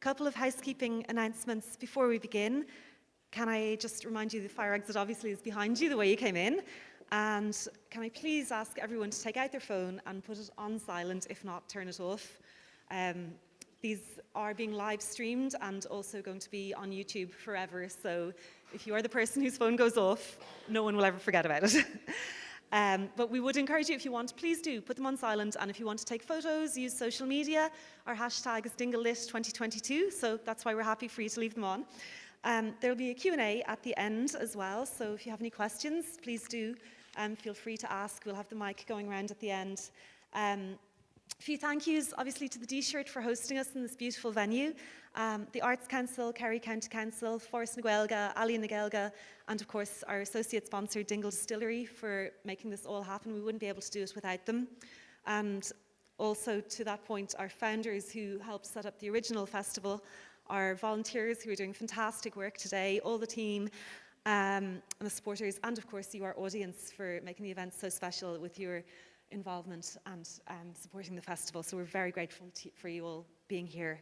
couple of housekeeping announcements before we begin. Can I just remind you the fire exit obviously is behind you the way you came in. And can I please ask everyone to take out their phone and put it on silent, if not turn it off. These are being live streamed and also going to be on YouTube forever. So if you are the person whose phone goes off, no one will ever forget about it. But we would encourage you, if you want, please do put them on silent. And if you want to take photos, use social media. Our hashtag is DingleLit2022, so that's why we're happy for you to leave them on. There'll be a Q&A at the end as well, so if you have any questions, please do feel free to ask. We'll have the mic going around at the end. A few thank yous, obviously, to the D-Shirt for hosting us in this beautiful venue, the Arts Council, Kerry County Council, Forest na Gaeilge, Ali na Gaeilge, and of course our associate sponsor, Dingle Distillery, for making this all happen. We wouldn't be able to do it without them. And also, to that point, our founders who helped set up the original festival, our volunteers who are doing fantastic work today, all the team, and the supporters, and of course you, our audience, for making the event so special with your involvement and supporting the festival. So we're very grateful for you all being here.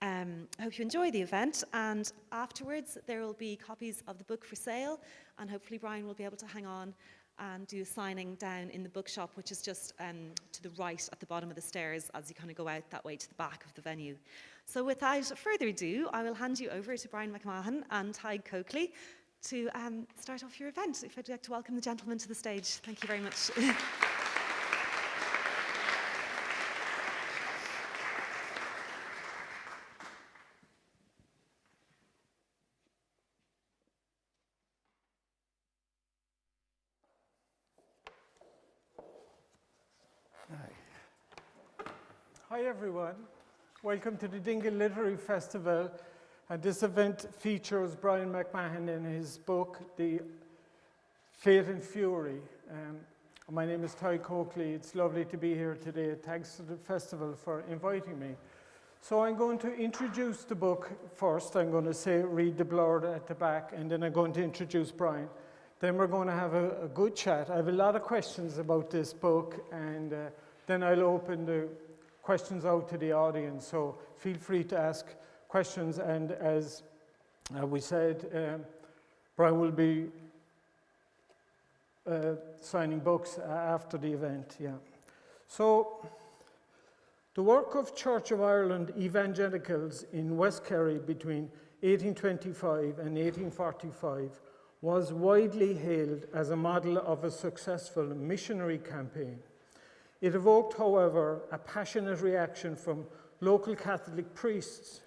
I hope you enjoy the event, and afterwards there will be copies of the book for sale, and hopefully Bryan will be able to hang on and do a signing down in the bookshop, which is just to the right at the bottom of the stairs as you kind of go out that way to the back of the venue. So without further ado, I will hand you over to Bryan MacMahon and Tadhg Coakley to start off your event. If I'd like to welcome the gentlemen to the stage. Thank you very much. Hi everyone, welcome to the Dingle Literary Festival, and this event features Bryan MacMahon in his book, The Fate and Fury. My name is Tadhg Coakley. It's lovely to be here today. Thanks to the festival for inviting me. So I'm going to introduce the book first. I'm going to say read the blurb at the back, and then I'm going to introduce Bryan. Then we're going to have a good chat. I have a lot of questions about this book, and then I'll open the questions out to the audience, so feel free to ask questions, and as we said, Bryan will be signing books after the event. So, the work of Church of Ireland evangelicals in West Kerry between 1825 and 1845 was widely hailed as a model of a successful missionary campaign. It evoked, however, a passionate reaction from local Catholic priests.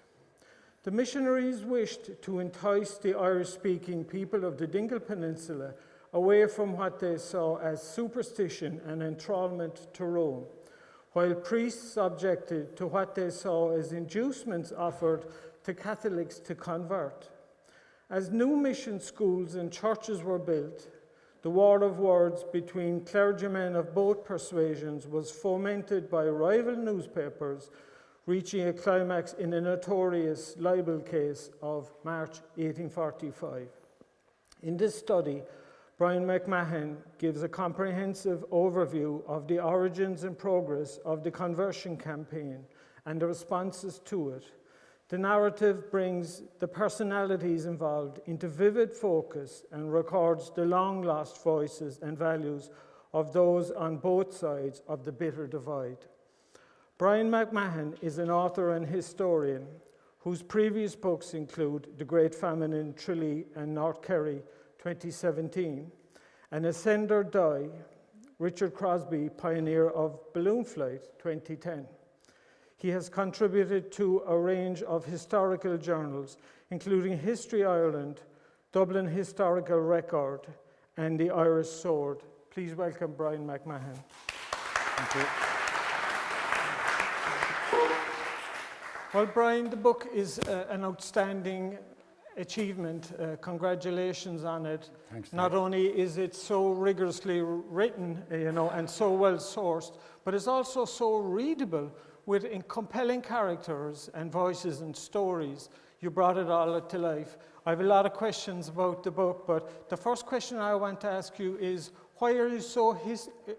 The missionaries wished to entice the Irish-speaking people of the Dingle Peninsula away from what they saw as superstition and enthrallment to Rome, while priests objected to what they saw as inducements offered to Catholics to convert. As new mission schools and churches were built, the war of words between clergymen of both persuasions was fomented by rival newspapers, reaching a climax in a notorious libel case of March 1845. In this study, Bryan MacMahon gives a comprehensive overview of the origins and progress of the conversion campaign and the responses to it. The narrative brings the personalities involved into vivid focus and records the long-lost voices and values of those on both sides of the bitter divide. Bryan MacMahon is an author and historian whose previous books include The Great Famine in Tralee and North Kerry, 2017, and Ascender Die, Richard Crosbie, pioneer of balloon flight, 2010. He has contributed to a range of historical journals, including History Ireland, Dublin Historical Record, and The Irish Sword. Please welcome Bryan MacMahon. Thank you. Well, Bryan, the book is an outstanding achievement. Congratulations on it. Thanks. Not only is it so rigorously written, and so well sourced, but it's also so readable with compelling characters and voices and stories. You brought it all to life. I have a lot of questions about the book, but the first question I want to ask you is, why are you so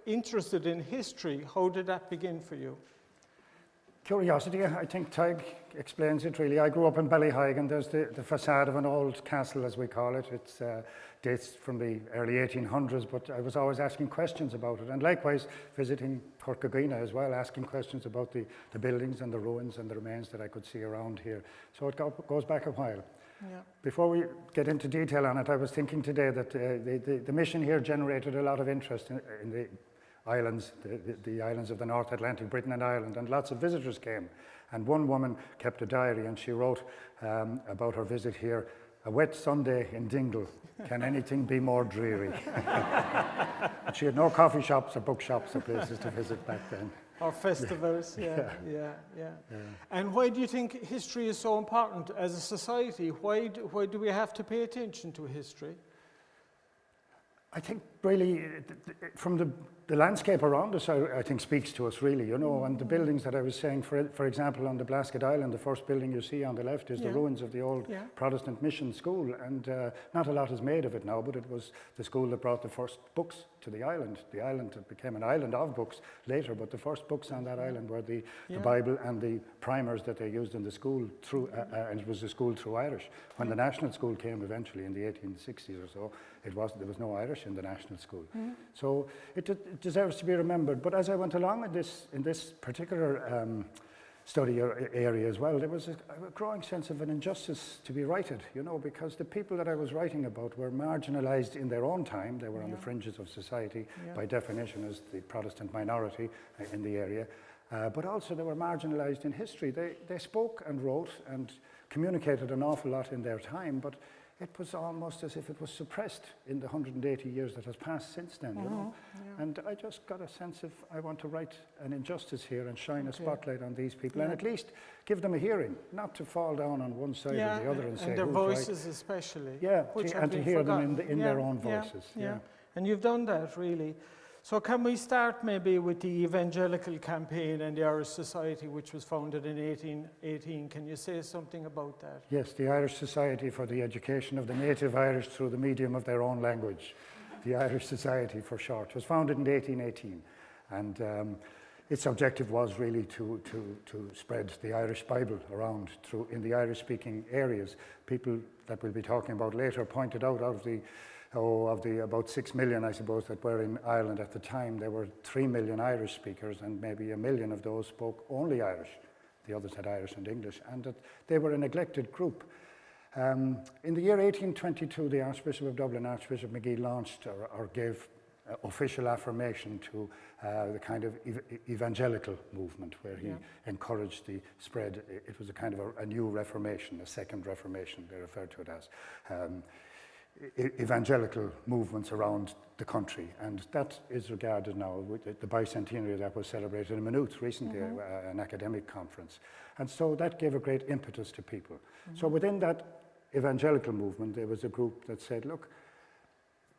interested in history? How did that begin for you? Curiosity, I think Tadhg explains it really. I grew up in Ballyheigue, and there's the facade of an old castle, as we call it. It dates from the early 1800s, but I was always asking questions about it. And likewise, visiting Coakley as well, asking questions about the buildings and the ruins and the remains that I could see around here. So it goes back a while. Yeah. Before we get into detail on it, I was thinking today that the mission here generated a lot of interest in the islands, the islands of the North Atlantic, Britain and Ireland, and lots of visitors came. And one woman kept a diary, and she wrote about her visit here: "A wet Sunday in Dingle. Can anything be more dreary?" She had no coffee shops or bookshops or places to visit back then. Or festivals, yeah. And why do you think history is so important as a society? Why do we have to pay attention to history? I think really from the landscape around us, I think speaks to us really, you know, and the buildings that I was saying, for example, on the Blasket Island, the first building you see on the left is the ruins of the old Protestant mission school, and not a lot is made of it now, but it was the school that brought the first books to the island. The island became an island of books later, but the first books on that island were the Bible and the primers that they used in the school through, and it was a school through Irish. When the national school came eventually in the 1860s or so, there was no Irish in the national school. So it deserves to be remembered. But as I went along in this particular study area as well, there was a growing sense of an injustice to be righted, you know, because the people that I was writing about were marginalized in their own time. They were on the fringes of society by definition as the Protestant minority in the area. But also they were marginalized in history. They spoke and wrote and communicated an awful lot in their time, but it was almost as if it was suppressed in the 180 years that has passed since then, you know. And I just got a sense of, I want to write an injustice here and shine a spotlight on these people and at least give them a hearing, not to fall down on one side or the other and say, and their who's voices right. especially. And to hear them in their own voices. And you've done that, really. So can we start maybe with the Evangelical campaign and the Irish Society, which was founded in 1818. Can you say something about that? Yes, the Irish Society for the Education of the Native Irish through the medium of their own language. The Irish Society for short. It was founded in 1818. And its objective was really to spread the Irish Bible around in the Irish-speaking areas. People that we'll be talking about later pointed out of the about 6 million, I suppose, that were in Ireland at the time, there were 3 million Irish speakers, and maybe 1 million of those spoke only Irish. The others had Irish and English, and that they were a neglected group. In the year 1822, the Archbishop of Dublin, Archbishop McGee, launched or gave official affirmation to the kind of evangelical movement, where he encouraged the spread. It was a kind of a new Reformation, a second Reformation, they referred to it as. Evangelical movements around the country, and that is regarded now with the bicentenary that was celebrated in Maynooth recently, an academic conference, and so that gave a great impetus to people. So within that evangelical movement, there was a group that said, look,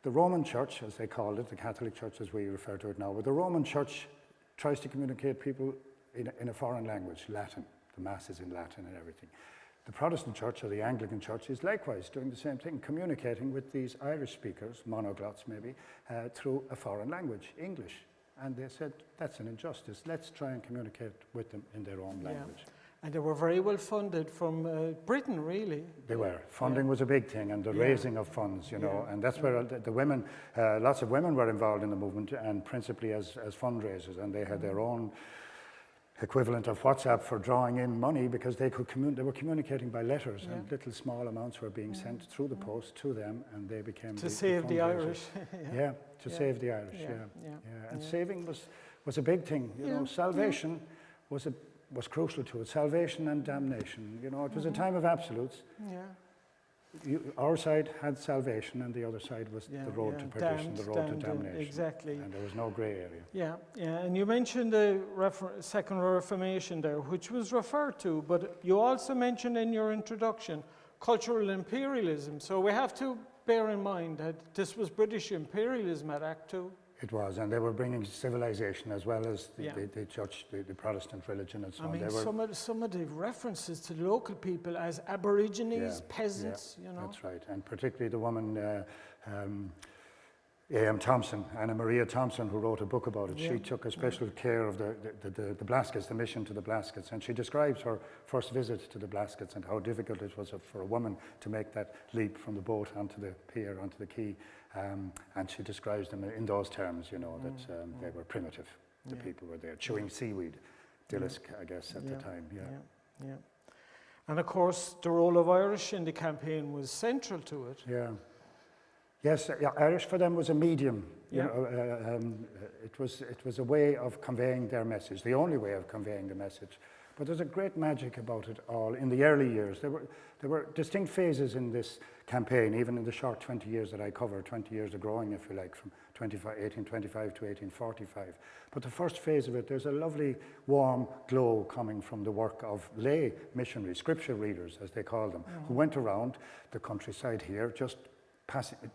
the Roman Church, as they called it, the Catholic Church as we refer to it now, but the Roman Church tries to communicate people in a foreign language, Latin. The Mass is in Latin and everything. The Protestant Church, or the Anglican Church, is likewise doing the same thing, communicating with these Irish speakers, monoglots maybe, through a foreign language, English. And they said, that's an injustice. Let's try and communicate with them in their own language. And they were very well funded from Britain, really. They were. Funding was a big thing, and the raising of funds, you know, and that's where the women, lots of women were involved in the movement, and principally as fundraisers, and they had their own equivalent of WhatsApp for drawing in money, because they were communicating by letters, and little small amounts were being sent through the post to them, and they became to save the Irish. Save the Irish. And saving was a big thing. You know, salvation was crucial to it. Salvation and damnation. You know, it was a time of absolutes. Our side had salvation, and the other side was the road to perdition, the road to damnation. Exactly. And there was no grey area. And you mentioned the Second Reformation there, which was referred to, but you also mentioned in your introduction cultural imperialism. So we have to bear in mind that this was British imperialism at Act Two. It was, and they were bringing civilization as well as the church, the Protestant religion and so on. I mean, some of the references to the local people as Aborigines, peasants, you know. That's right, and particularly the woman, A.M. Thompson, Anna Maria Thompson, who wrote a book about it. Yeah. She took a special care of the Blaskets, the mission to the Blaskets, and she describes her first visit to the Blaskets and how difficult it was for a woman to make that leap from the boat onto the pier, onto the quay. And she describes them in those terms, you know, that they were primitive. The people were there chewing seaweed, dillisk, I guess, at the time. Yeah. And of course, the role of Irish in the campaign was central to it. Yeah. Yes, Irish for them was a medium. Yeah. You know, it was a way of conveying their message, the only way of conveying the message. But there's a great magic about it all. In the early years, there were distinct phases in this campaign, even in the short 20 years that I covered, 20 years of growing, if you like, from 1825 to 1845. But the first phase of it, there's a lovely warm glow coming from the work of lay missionaries, scripture readers, as they call them, who went around the countryside here, just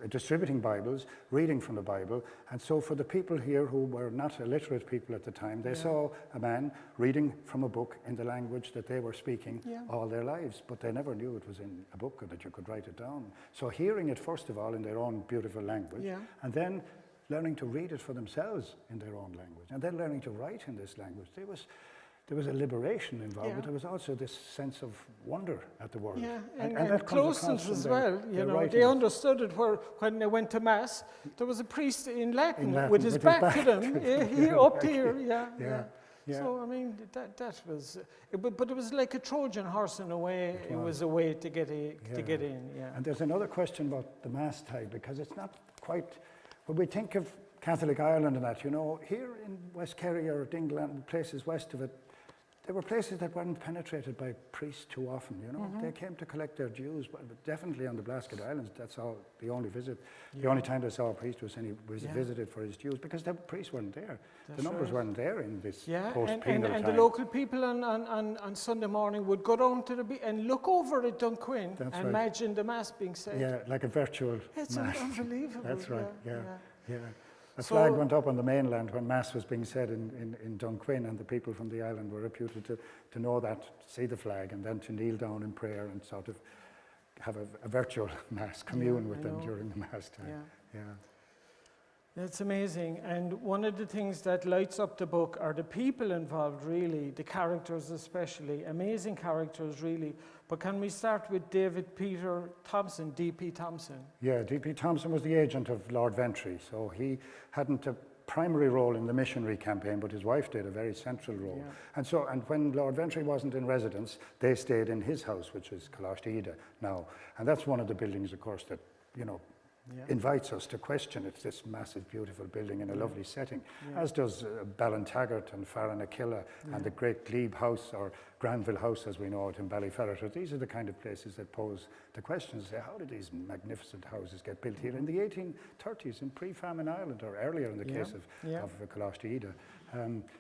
distributing Bibles, reading from the Bible. And so for the people here who were not illiterate people at the time, they saw a man reading from a book in the language that they were speaking all their lives, but they never knew it was in a book and that you could write it down. So hearing it, first of all, in their own beautiful language, and then learning to read it for themselves in their own language, and then learning to write in this language. There was a liberation involved, but there was also this sense of wonder at the world. Yeah, and and that closeness as well. You know, they understood it when they went to Mass. There was a priest in Latin with his back to them, up here. Yeah. So, I mean, that was, but it was like a Trojan horse in a way. It was a way to get in. And there's another question about the Mass tide, because it's not quite, when we think of Catholic Ireland and that, you know, here in West Kerry or Dingle and places west of it, there were places that weren't penetrated by priests too often, you know. They came to collect their dues, but definitely on the Blasket Islands, that's all, the only visit. The only time they saw a priest was when he was visited for his dues, because the priests weren't there. The numbers weren't there in this post-penal time. And the local people on Sunday morning would go down to the beach and look over at Dunquin and imagine the Mass being said. Yeah, like a virtual It's Mass. Unbelievable. That's right, yeah. A flag went up on the mainland when Mass was being said in Dunquin, and the people from the island were reputed to know that, to see the flag, and then to kneel down in prayer and sort of have a virtual Mass, commune with them during the Mass time. It's amazing, and one of the things that lights up the book are the people involved, really, the characters especially, amazing characters, really. But can we start with David Peter Thompson, D.P. Thompson? Yeah, D.P. Thompson was the agent of Lord Ventry, so he hadn't a primary role in the missionary campaign, but his wife did a very central role. And when Lord Ventry wasn't in residence, they stayed in his house, which is Coakley now. And that's one of the buildings, of course, that, you know, invites us to question. It's this massive, beautiful building in a lovely setting, as does Ballintaggart and Farranakilla and the Great Glebe House, or Granville House as we know it in Ballyferrett. These are the kind of places that pose the questions, say, how did these magnificent houses get built here in the 1830s in pre-famine Ireland, or earlier in the case of Coakley.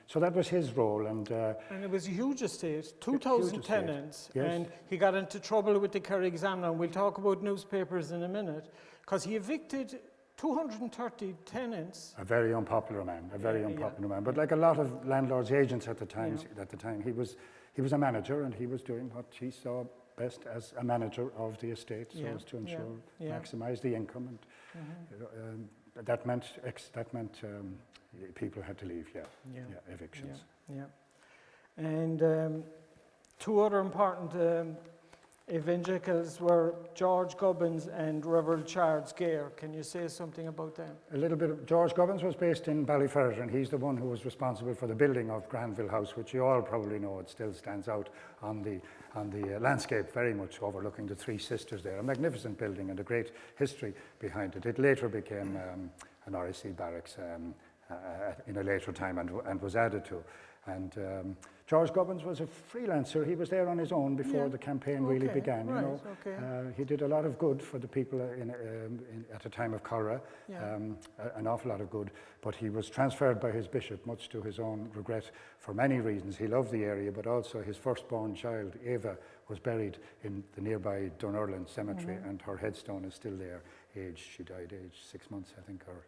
So that was his role. And it was a huge estate, 2,000 tenants, and he got into trouble with the Kerry Examiner, and we'll talk about newspapers in a minute, because he evicted 230 tenants. A very unpopular man, man. But like a lot of landlords' agents at the time, he was a manager, and he was doing what he saw best as a manager of the estate, so as to ensure maximise the income, and that meant people had to leave. Evictions. And two other important evangelicals were George Gubbins and Reverend Charles Gare. Can you say something about them? A little bit. George Gubbins was based in Ballyferrett, and he's the one who was responsible for the building of Granville House, which you all probably know. It still stands out on the landscape, very much overlooking the Three Sisters there. A magnificent building and a great history behind it. It later became an RAC barracks in a later time and was added to. And George Gubbins was a freelancer. He was there on his own before the campaign really began. You know, he did a lot of good for the people at a time of cholera, an awful lot of good. But he was transferred by his bishop, much to his own regret, for many reasons. He loved the area, but also his firstborn child, Eva, was buried in the nearby Dunurland cemetery, and her headstone is still there. She died age 6 months, I think, or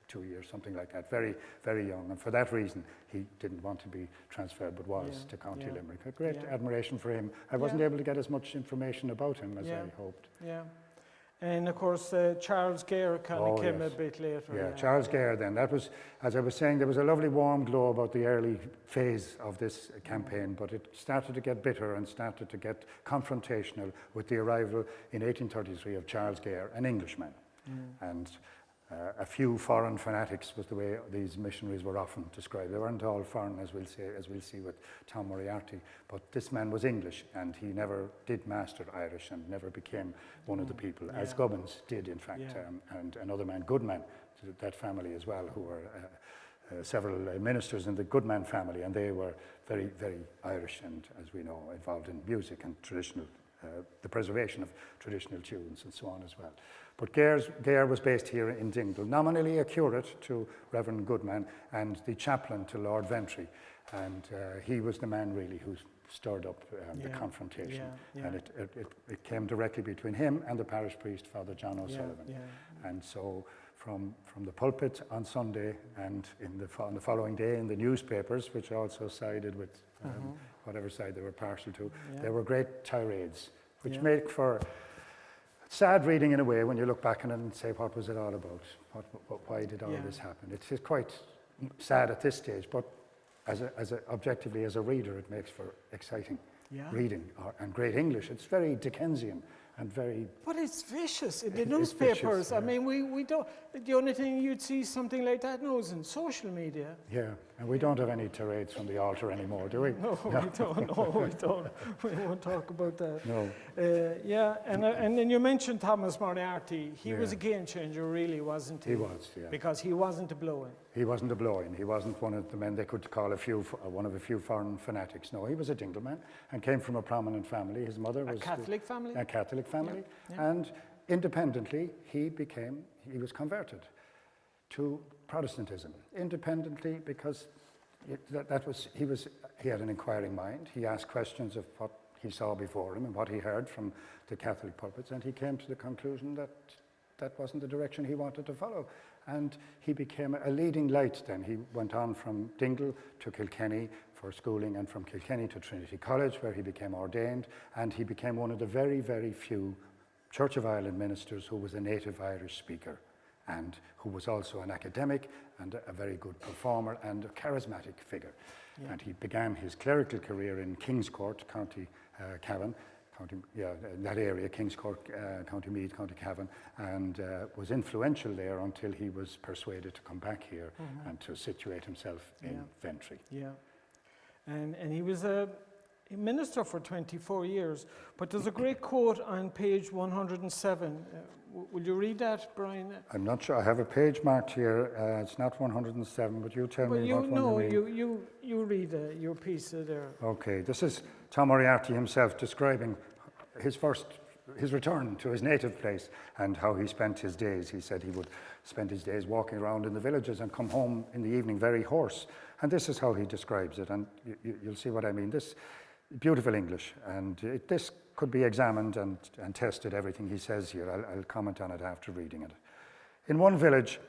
2 years, something like that, very, very young. And for that reason, he didn't want to be transferred, but was to County Limerick. A great admiration for him. I wasn't able to get as much information about him as I hoped. And of course, Charles Gare kind of Oh, came yes. a bit later. Yeah, Charles Gare then. That was, as I was saying, there was a lovely warm glow about the early phase of this campaign, but it started to get bitter and started to get confrontational with the arrival in 1833 of Charles Gare, an Englishman. And a few foreign fanatics was the way these missionaries were often described. They weren't all foreign, as we'll see with Tom Moriarty, but this man was English, and he never did master Irish and never became one of the people, as Gubbins did, in fact, and another man, Goodman, that family as well, who were several ministers in the Goodman family, and they were very, very Irish and, as we know, involved in music and traditional, the preservation of traditional tunes and so on as well. But Gare was based here in Dingle, nominally a curate to Reverend Goodman and the chaplain to Lord Ventry. And he was the man really who stirred up the confrontation. And it came directly between him and the parish priest, Father John O'Sullivan. And so from the pulpit on Sunday and on the following day in the newspapers, which also sided with whatever side they were partial to, there were great tirades, which make for sad reading in a way when you look back on it and say, what was it all about? Why did all this happen? It's quite sad at this stage, but objectively as a reader, it makes for exciting reading and great English. It's very Dickensian and very... But it's vicious in the newspapers. Vicious, I mean, we don't... The only thing you'd see something like that now is in social media. Yeah, and we don't have any tirades from the altar anymore, do we? No, we don't. No, we don't. We won't talk about that. No. And then you mentioned Thomas Moriarty. He was a game changer, really, wasn't he? He was, yeah. Because he wasn't a blow-in. He wasn't a blow-in. He wasn't one of the men they could call one of a few foreign fanatics. No, he was a Dingle man and came from a prominent family. His mother was... A Catholic family? A Catholic family. And independently, he was converted to Protestantism. Independently, because he had an inquiring mind. He asked questions of what he saw before him and what he heard from the Catholic pulpits, and he came to the conclusion that that wasn't the direction he wanted to follow. And he became a leading light then. He went on from Dingle to Kilkenny for schooling, and from Kilkenny to Trinity College, where he became ordained, and he became one of the very, very few Church of Ireland ministers who was a native Irish speaker, and who was also an academic and a very good performer and a charismatic figure. And he began his clerical career in Kings Court, County Cavan, in that area, Kings Court, County Meath, County Cavan, and was influential there until he was persuaded to come back here and to situate himself in Ventry. Yeah, and he was a minister for 24 years, but there's a great quote on page 107. Will you read that, Brian? I'm not sure. I have a page marked here. It's not 107, but you tell me what one you mean. You read your piece there. Okay, this is Tom Moriarty himself describing his return to his native place and how he spent his days. He said he would spend his days walking around in the villages and come home in the evening very hoarse. And this is how he describes it, and you'll see what I mean. This beautiful English, and this could be examined and tested, everything he says here. I'll comment on it after reading it. In one village,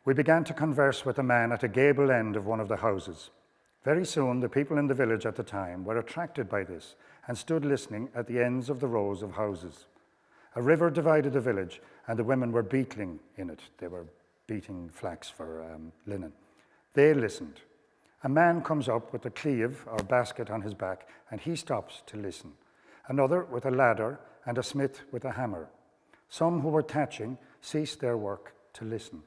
we began to converse with a man at a gable end of one of the houses. Very soon, the people in the village at the time were attracted by this and stood listening at the ends of the rows of houses. A river divided the village, and the women were beetling in it. They were beating flax for linen. They listened. A man comes up with a cleave or basket on his back, and he stops to listen. Another with a ladder, and a smith with a hammer. Some who were thatching ceased their work to listen.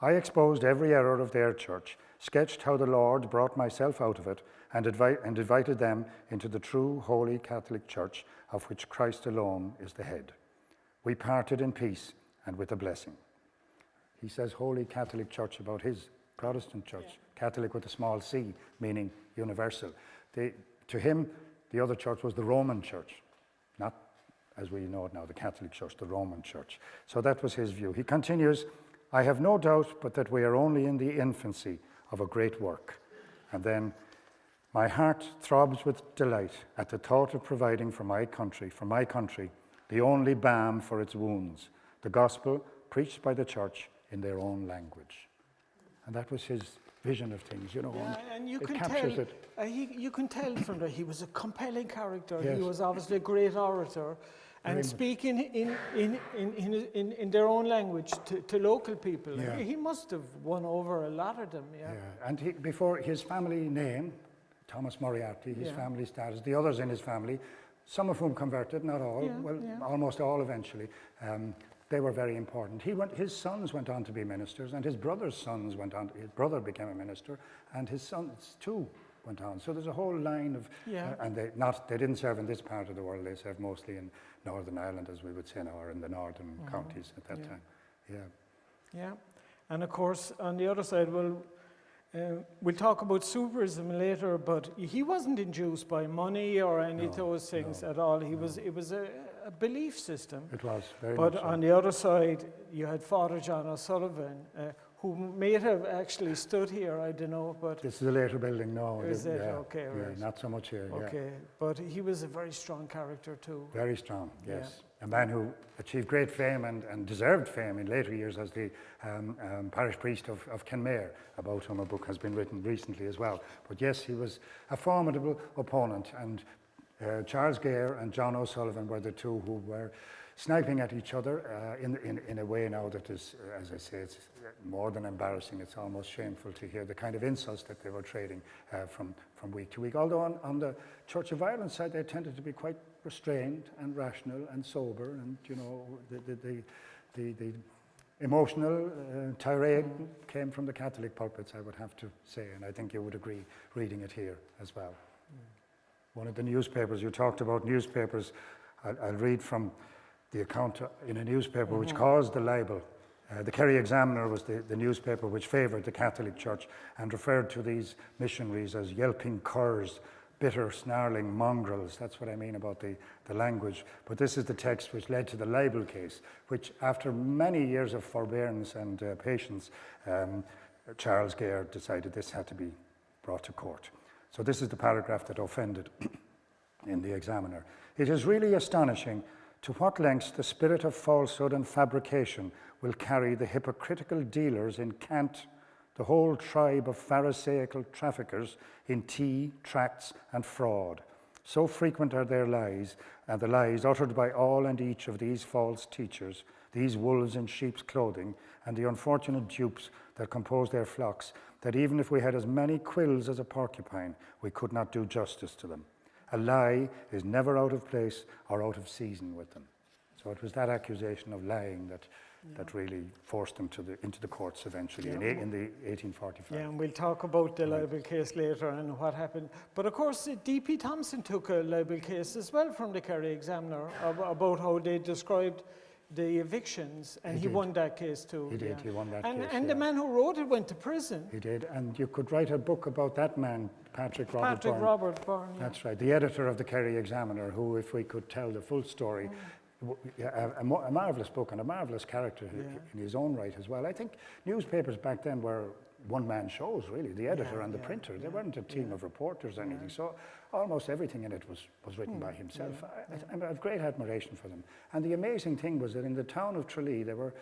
I exposed every error of their church, sketched how the Lord brought myself out of it, and invited them into the true Holy Catholic Church, of which Christ alone is the head. We parted in peace and with a blessing. He says Holy Catholic Church about his Protestant church, Catholic with a small c, meaning universal. To him, the other church was the Roman Church, not, as we know it now, the Catholic Church, the Roman Church. So that was his view. He continues, I have no doubt but that we are only in the infancy of a great work. And then, my heart throbs with delight at the thought of providing for my country, the only balm for its wounds, the gospel preached by the church in their own language. And that was his vision of things, you know. And you it can captures tell, it. you can tell from that he was a compelling character. Yes. He was obviously a great orator, and speaking in their own language to local people. Yeah. He must have won over a lot of them, yeah. Yeah, and before his family name, Thomas Moriarty, his family status, the others in his family, some of whom converted, not all, almost all eventually, they were very important. His sons went on to be ministers, and his brother's sons went on. His brother became a minister, and his sons too went on. So there's a whole line of, and they didn't serve in this part of the world. They served mostly in Northern Ireland, as we would say now, or in the northern counties at that time. Yeah. Yeah, and of course on the other side, we'll talk about superism later, but he wasn't induced by money or any of those things at all. It was a belief system. It was very But much so. on the other side, you had Father John O'Sullivan, who may have actually stood here, I don't know, but... This is a later building, no. Is it? Okay, Yeah, right. not so much here, Okay, but he was a very strong character too. Very strong, yes. A man who achieved great fame and deserved fame in later years as the parish priest of Kenmare, about whom a book has been written recently as well. But yes, he was a formidable opponent, and Charles Gare and John O'Sullivan were the two who were sniping at each other in a way now that is, as I say, it's more than embarrassing. It's almost shameful to hear the kind of insults that they were trading from week to week. Although on the Church of Ireland side, they tended to be quite restrained and rational and sober, and you know, the emotional tirade came from the Catholic pulpits, I would have to say, and I think you would agree reading it here as well. One of the newspapers, you talked about newspapers, I'll read from the account in a newspaper which caused the libel. The Kerry Examiner was the newspaper which favoured the Catholic Church and referred to these missionaries as yelping curs, bitter, snarling mongrels. That's what I mean about the language. But this is the text which led to the libel case, which after many years of forbearance and patience, Charles Gare decided this had to be brought to court. So this is the paragraph that offended in the Examiner. It is really astonishing to what lengths the spirit of falsehood and fabrication will carry the hypocritical dealers in cant, the whole tribe of pharisaical traffickers in tea, tracts, and fraud. So frequent are their lies, and the lies uttered by all and each of these false teachers, these wolves in sheep's clothing, and the unfortunate dupes that compose their flocks, that even if we had as many quills as a porcupine, we could not do justice to them. A lie is never out of place or out of season with them. So it was that accusation of lying that really forced them into the courts eventually in the 1845. Yeah, and we'll talk about the libel case later and what happened. But of course, D.P. Thompson took a libel case as well from the Kerry Examiner about how they described the evictions, and he won that case too. He did, he won that case. And the man who wrote it went to prison. He did, and you could write a book about that man, Patrick Robert Byrne. Yeah. That's right, the editor of the Kerry Examiner, who, if we could tell the full story, a marvellous book and a marvellous character in his own right as well. I think newspapers back then were one-man shows, really, the editor and the printer. They weren't a team of reporters or anything, so almost everything in it was written by himself. I have great admiration for them. And the amazing thing was that in the town of Tralee, there were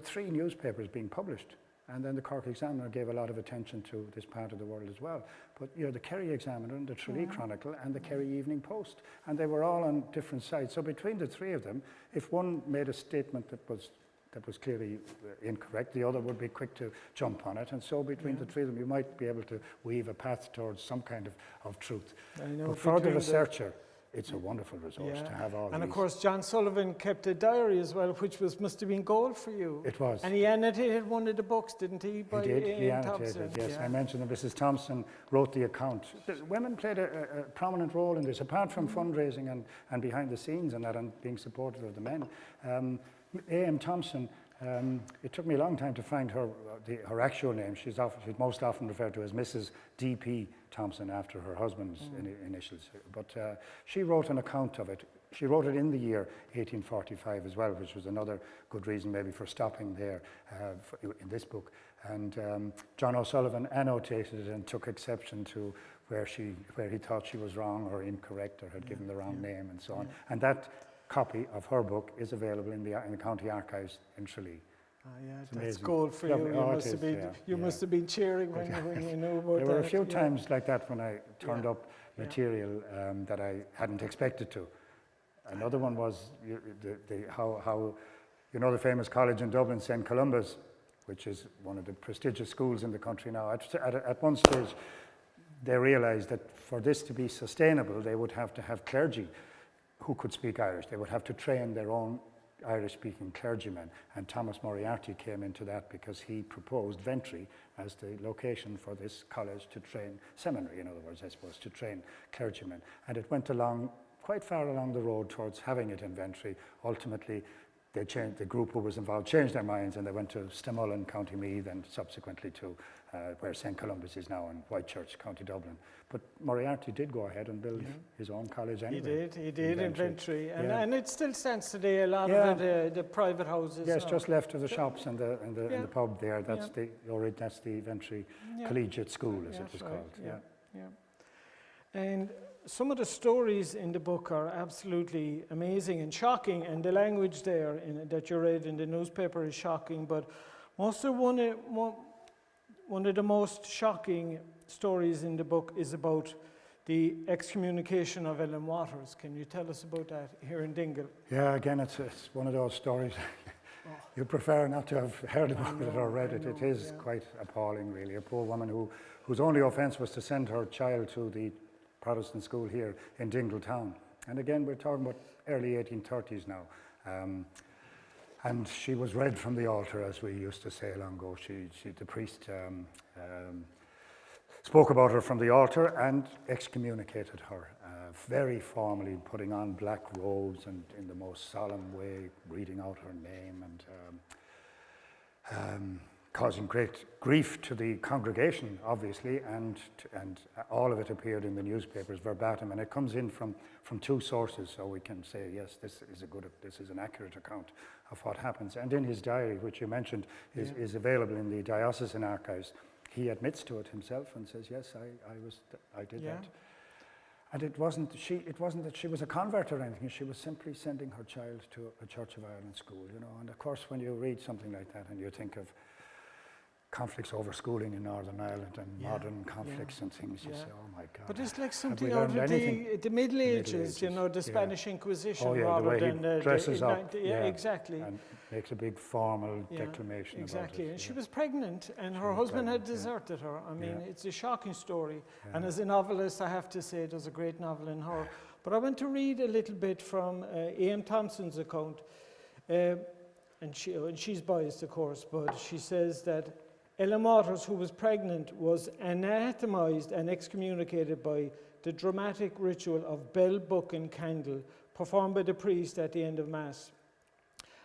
3 newspapers being published, and then the Cork Examiner gave a lot of attention to this part of the world as well. But you know, the Kerry Examiner and the Tralee Chronicle and the Kerry Evening Post, and they were all on different sides. So between the 3 of them, if one made a statement that was clearly incorrect, the other would be quick to jump on it. And so between the 3 of them, you might be able to weave a path towards some kind of truth. But for the researcher, it's a wonderful resource to have all And these. of course, John Sullivan kept a diary as well, which must have been gold for you. It was. And he annotated one of the books, didn't he? He did, he annotated, yes. I mentioned that Mrs. Thompson wrote the account. Women played a prominent role in this, apart from fundraising and behind the scenes and that, and being supportive of the men. A.M. Thompson, it took me a long time to find her actual name. She's most often referred to as Mrs. D.P. Thompson, after her husband's initials. But she wrote an account of it. She wrote it in the year 1845 as well, which was another good reason maybe for stopping there in this book. And John O'Sullivan annotated it and took exception to where he thought she was wrong or incorrect or had given the wrong name and so on. And that copy of her book is available in the County Archives in Tralee. That's gold for you. You must have been cheering when you knew about that. There were a few times like that when I turned up material that I hadn't expected to. Another one was how you know the famous college in Dublin, St. Columba's, which is one of the prestigious schools in the country now. At one stage, they realized that for this to be sustainable, they would have to have clergy who could speak Irish. They would have to train their own Irish-speaking clergymen, and Thomas Moriarty came into that because he proposed Ventry as the location for this college to train seminary, in other words, I suppose, to train clergymen. And it went along quite far along the road towards having it in Ventry. Ultimately, they changed, the group who was involved changed their minds, and they went to Stamullen, County Meath, and subsequently to where St. Columba's is now in Whitechurch, County Dublin. But Moriarty did go ahead and build his own college anyway. He did in Ventry. And, Yeah. and it still stands today, a lot of it, the private houses. Yes, just left of the shops and the pub there. That's the Ventry Collegiate School, as it is called. Yeah. And some of the stories in the book are absolutely amazing and shocking, and the language there that you read in the newspaper is shocking. But one of the most shocking stories in the book is about the excommunication of Ellen Waters. Can you tell us about that here in Dingle? Yeah, again, it's one of those stories you prefer not to have heard about it or read it. It is quite appalling, really. A poor woman whose only offence was to send her child to the Protestant school here in Dingle town. And again, we're talking about early 1830s now. And she was read from the altar, as we used to say long ago. The priest spoke about her from the altar and excommunicated her, very formally, putting on black robes and in the most solemn way, reading out her name and causing great grief to the congregation, obviously, and all of it appeared in the newspapers verbatim, and it comes in from two sources, so we can say, yes, this is an accurate account of what happens. And in his diary, which you mentioned, is available in the diocesan archives, he admits to it himself and says, yes, I did that. And it wasn't that she was a convert or anything. She was simply sending her child to a Church of Ireland school, you know. And of course, when you read something like that and you think of conflicts over schooling in Northern Ireland and modern conflicts and things, you say, oh my God. But it's like something out of the Middle Ages, you know, the Spanish Inquisition, rather the way than he dresses up. Exactly. And makes a big formal declamation exactly. about it. And she was pregnant, and her husband had deserted her. I mean, it's a shocking story. And as a novelist, I have to say there's a great novel in her. But I went to read a little bit from A.M. Thompson's account. And she's biased, of course, but she says that Ellen Waters, who was pregnant, was anathematized and excommunicated by the dramatic ritual of bell, book, and candle performed by the priest at the end of Mass.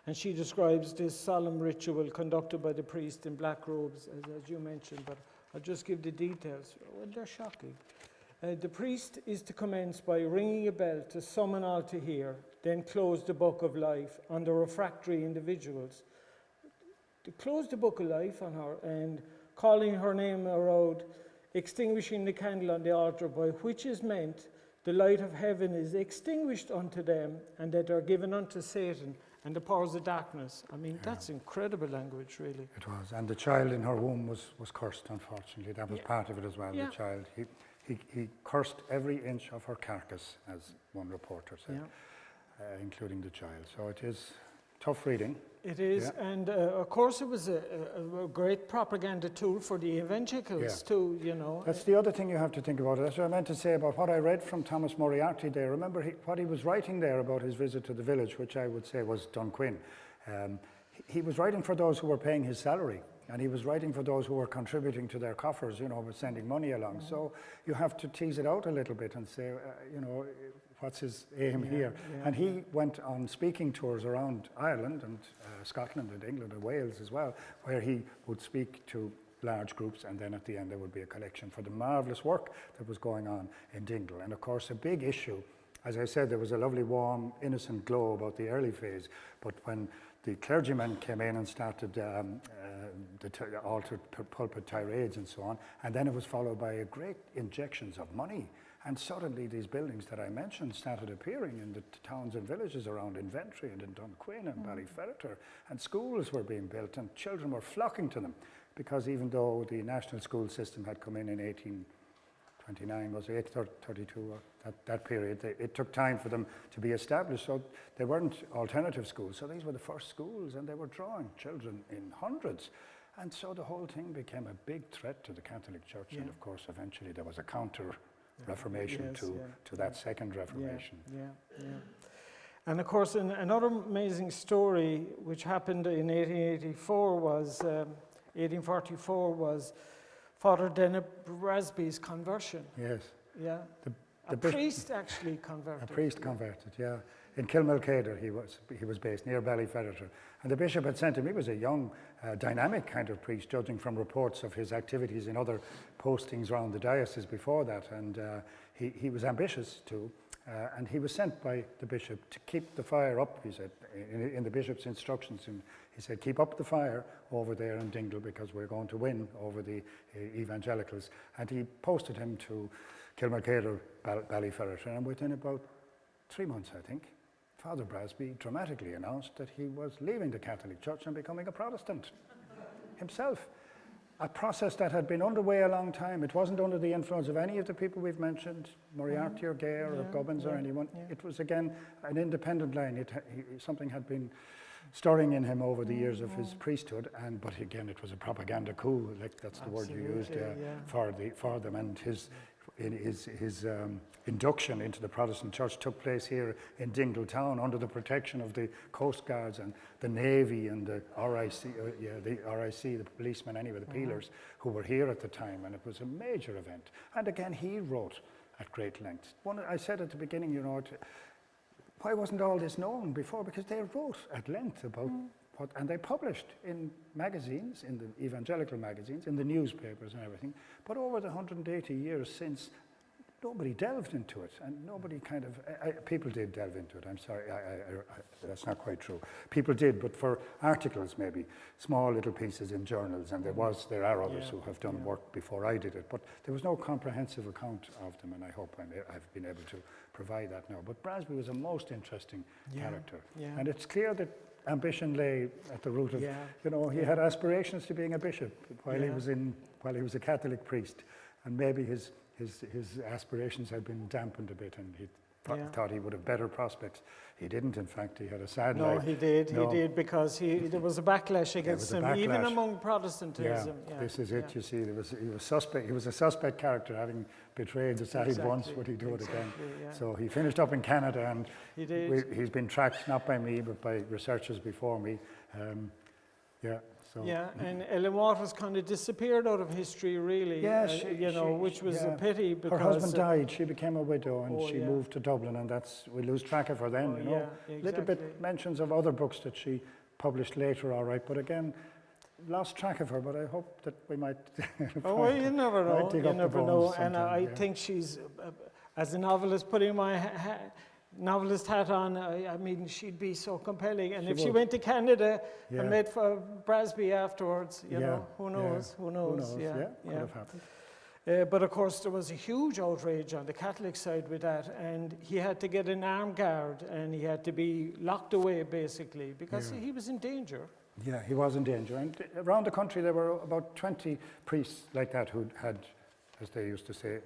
And she describes this solemn ritual conducted by the priest in black robes, as you mentioned, but I'll just give the details. Well, they're shocking. The priest is to commence by ringing a bell to summon all to hear, then close the book of life on the refractory individuals. To close the book of life on her and calling her name aloud, extinguishing the candle on the altar, by which is meant the light of heaven is extinguished unto them, and that are given unto Satan and the powers of darkness. I mean, that's incredible language, really. It was. And the child in her womb was cursed, unfortunately. That was part of it as well, the child. He cursed every inch of her carcass, as one reporter said, including the child. So it is tough reading. It is, and of course it was a great propaganda tool for the evangelicals too, you know. That's the other thing you have to think about. That's what I meant to say about what I read from Thomas Moriarty there. Remember what he was writing there about his visit to the village, which I would say was Dunquin. He was writing for those who were paying his salary, and he was writing for those who were contributing to their coffers, you know, with sending money along. So you have to tease it out a little bit and say, you know, what's his aim here? And he went on speaking tours around Ireland and Scotland and England and Wales as well, where he would speak to large groups, and then at the end there would be a collection for the marvellous work that was going on in Dingle. And of course a big issue, as I said, there was a lovely warm innocent glow about the early phase, but when the clergymen came in and started the altered pulpit tirades and so on, and then it was followed by great injections of money. And suddenly these buildings that I mentioned started appearing in the towns and villages around in Ventry and in Dunquin and Ballyferreter, and schools were being built and children were flocking to them, because even though the national school system had come in 29 was it, 32, or that period. It took time for them to be established, so they weren't alternative schools. So these were the first schools, and they were drawing children in hundreds. And so the whole thing became a big threat to the Catholic Church, and of course eventually there was a counter-Reformation to that second Reformation. And of course, another amazing story which happened in 1884 was, 1844 was Father Dennis Brasby's conversion. Yes. Yeah. A priest actually converted. A priest converted, yeah. In Kilmalcader he was based, near Ballyferriter. And the bishop had sent him, he was a young, dynamic kind of priest, judging from reports of his activities in other postings around the diocese before that. And he was ambitious too. And he was sent by the bishop to keep the fire up, he said, in the bishop's instructions. And he said, keep up the fire over there in Dingle because we're going to win over the evangelicals. And he posted him to Kilmalcader, Ballyferriter. And within about 3 months, I think, Father Brasby dramatically announced that he was leaving the Catholic Church and becoming a Protestant himself. A process that had been underway a long time. It wasn't under the influence of any of the people we've mentioned, Moriarty or Gare or Gubbins or anyone. It was, again, an independent line. Something had been stirring in him over the years of his priesthood, but again, it was a propaganda coup, like that's the word you used, for them. And his induction into the Protestant Church took place here in Dingle town under the protection of the Coast Guards and the Navy and the RIC, the policemen anyway, the peelers, who were here at the time, and it was a major event. And again, he wrote at great length. I said at the beginning, why wasn't all this known before? Because they wrote at length about and they published in magazines, in the evangelical magazines, in the newspapers and everything. But over the 180 years since, nobody delved into it, and nobody people did delve into it. I'm sorry, that's not quite true. People did, but for articles maybe, small little pieces in journals, and there are others who have done work before I did it, but there was no comprehensive account of them, and I hope I've been able to provide that now. But Brasby was a most interesting character, and it's clear that ambition lay at the root of, he had aspirations to being a bishop while he was a Catholic priest, and maybe his aspirations had been dampened a bit, and he thought he would have better prospects. He didn't, in fact. He had a sad life. He did, because there was a backlash against him, even among Protestantism. This is it, you see. He was a suspect character, having betrayed the side once, would he do it again? So he finished up in Canada, and he's been tracked, not by me, but by researchers before me. And Ellen Waters kind of disappeared out of history, really. Which was a pity, because her husband died. She became a widow, and she moved to Dublin, and we lose track of her then. Little bit mentions of other books that she published later, all right, but again, lost track of her. But I hope that we might. You never know. You never know, and I think she's, as a novelist, putting my novelist hat on, I mean, she'd be so compelling. And if she went to Canada and met for Brasby afterwards, who knows? Who knows? Could have happened. But of course, there was a huge outrage on the Catholic side with that, and he had to get an armed guard, and he had to be locked away, basically, because he was in danger. Yeah, he was in danger. And around the country, there were about 20 priests like that who had, as they used to say,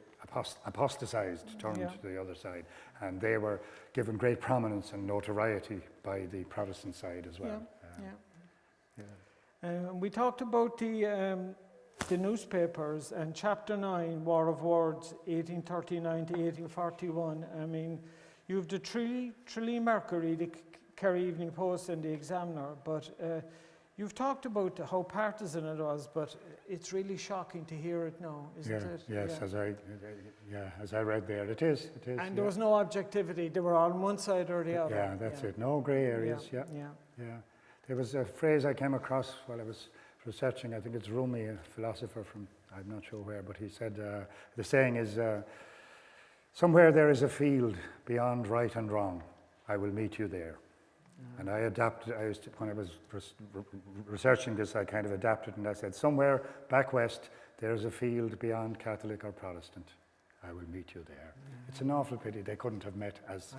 apostatized, turned to the other side, and they were given great prominence and notoriety by the Protestant side as well. We talked about the newspapers, and Chapter 9, War of Words, 1839 to 1841. I mean, you have the Tralee Mercury, the Kerry Evening Post, and the Examiner, but you've talked about how partisan it was, but it's really shocking to hear it now, isn't it? Yes, as I read there, it is. And there was no objectivity. They were on one side or the other. Yeah, that's it. No grey areas. Yeah. There was a phrase I came across while I was researching. I think it's Rumi, a philosopher from I'm not sure where, but he said the saying is, "Somewhere there is a field beyond right and wrong. I will meet you there." And I adapted, when I was researching this, I kind of adapted, and I said, somewhere back west, there's a field beyond Catholic or Protestant. I will meet you there. It's an awful pity they couldn't have met as,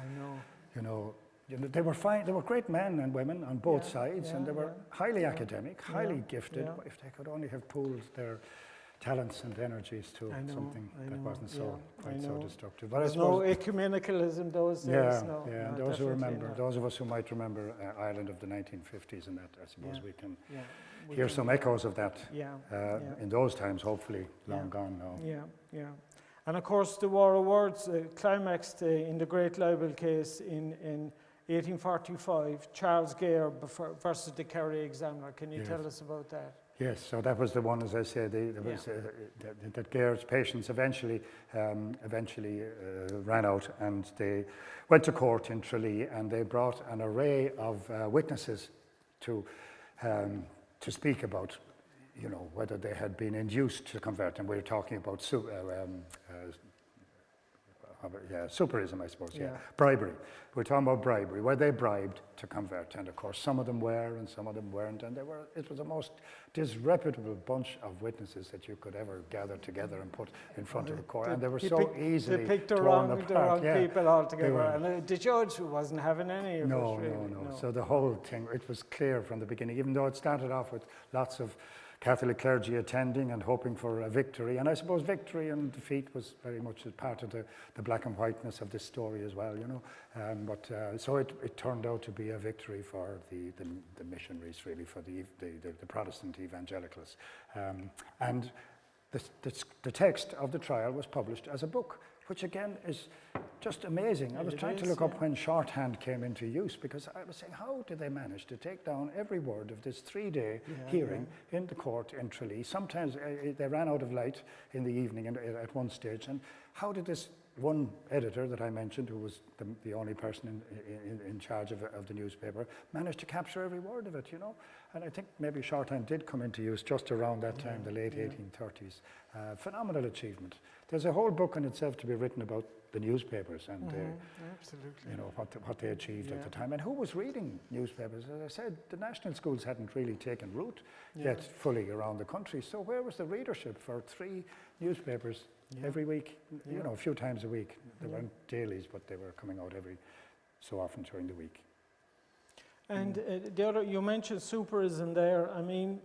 they were fine. They were great men and women on both sides, and they were highly academic, highly gifted. If they could only have pooled their talents and energies to something that wasn't quite so destructive. But There's no ecumenicalism those days. Those who remember, those of us who might remember Ireland of the 1950s and that, I suppose we can hear some echoes of that in those times, hopefully long gone now. Yeah. And of course, the War of Words climaxed in the Great Libel case in 1845, Charles Gare versus the Kerry Examiner. Can you tell us about that? Yes, so that was the one, as I said, that Gare's patience eventually ran out, and they went to court in Tralee, and they brought an array of witnesses to speak about, whether they had been induced to convert, and we were talking about superism, I suppose, bribery. We're talking about bribery. Were they bribed to convert? And of course, some of them were and some of them weren't. And it was the most disreputable bunch of witnesses that you could ever gather together and put in front of a court. And they were so easily They picked the torn wrong apart. people altogether. And the judge wasn't having any of it. No. So the whole thing, it was clear from the beginning, even though it started off with lots of Catholic clergy attending and hoping for a victory. And I suppose victory and defeat was very much a part of the black and whiteness of this story as well, So it turned out to be a victory for the missionaries, really, for the Protestant evangelicals. And the text of the trial was published as a book, which again is just amazing. I was trying to look up when shorthand came into use, because I was saying, how did they manage to take down every word of this 3-day hearing in the court in Tralee? Sometimes they ran out of light in the evening at one stage, and how did this one editor that I mentioned, who was the only person in charge of the newspaper, managed to capture every word of it, And I think maybe shorthand did come into use just around that time, the late 1830s. Phenomenal achievement. There's a whole book in itself to be written about the newspapers and what they achieved at the time, and who was reading newspapers. As I said, the national schools hadn't really taken root yet fully around the country. So where was the readership for 3 newspapers every week? A few times a week. They weren't dailies, but they were coming out every so often during the week. And the other, you mentioned superism there. I mean,